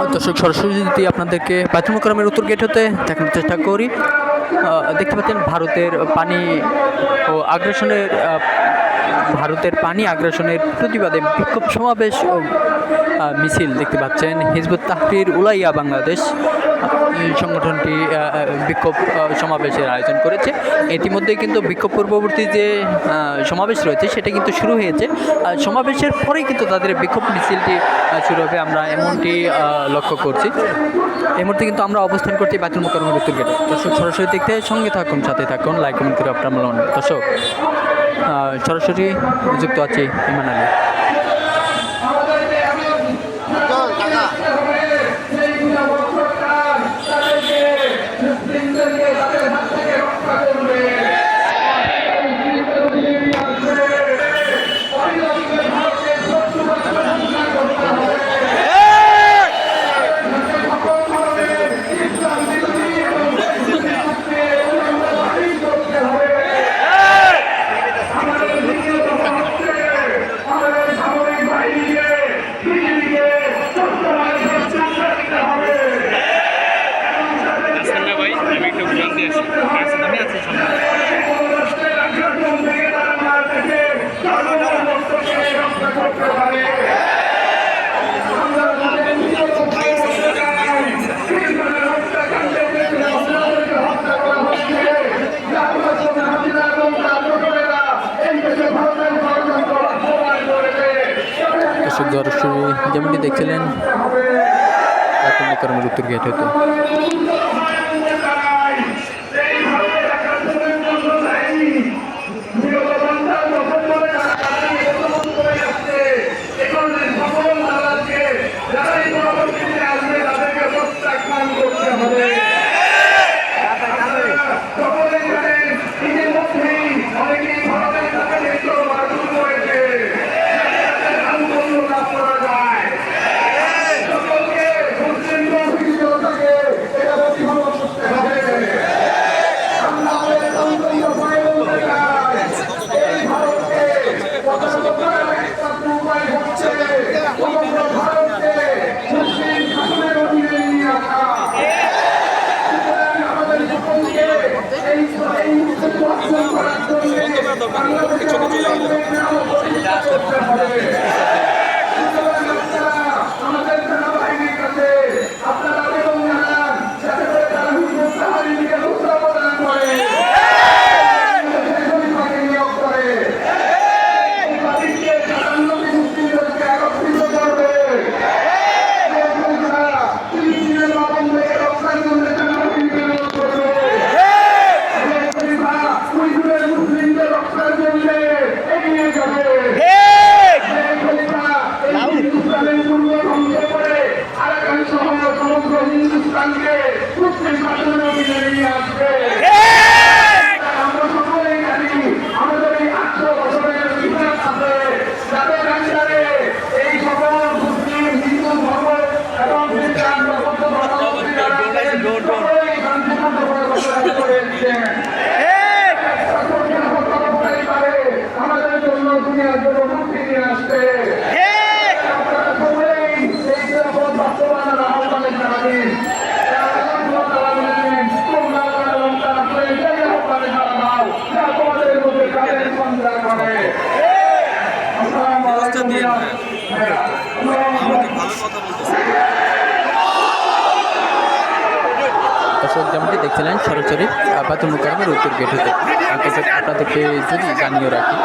দর্শক সরাসরি যদি আপনাদেরকে বাইতুল মোকাররমের উত্তর গেট হতে দেখানোর চেষ্টা করি, দেখতে পাচ্ছেন ভারতের পানি আগ্রাসনের প্রতিবাদে বিক্ষোভ সমাবেশ ও মিছিল দেখতে পাচ্ছেন। হিজবুত তাহরির উলাইয়া বাংলাদেশ সংগঠনটি বিক্ষোভ সমাবেশের আয়োজন করেছে। ইতিমধ্যেই কিন্তু বিক্ষোভ পূর্ববর্তী যে সমাবেশ রয়েছে সেটা কিন্তু শুরু হয়েছে। সমাবেশের পরেই কিন্তু তাদের বিক্ষোভ মিছিলটি শুরু হবে, আমরা এমনটি লক্ষ্য করছি। এই মুহূর্তে কিন্তু আমরা অবস্থান করছি বাইতুল মোকাররমের উত্তর গেটে। দর্শক সরাসরি দেখতে সঙ্গে থাকুন, সাথে থাকুন, লাইক কমেন্ট করে আপনার মূল্যবান। দর্শক সরাসরি যুক্ত আছি ইমান আলী। সরাসরি যেমনটি দেখছিলেন বাইতুল মোকাররমের উত্তর গেট হতে। যেমনটি দেখছিলেন সরাসরি বাইতুল মোকাররমের উত্তর গেট হতে। আপনাদেরকে যদি জানিয়ে রাখি,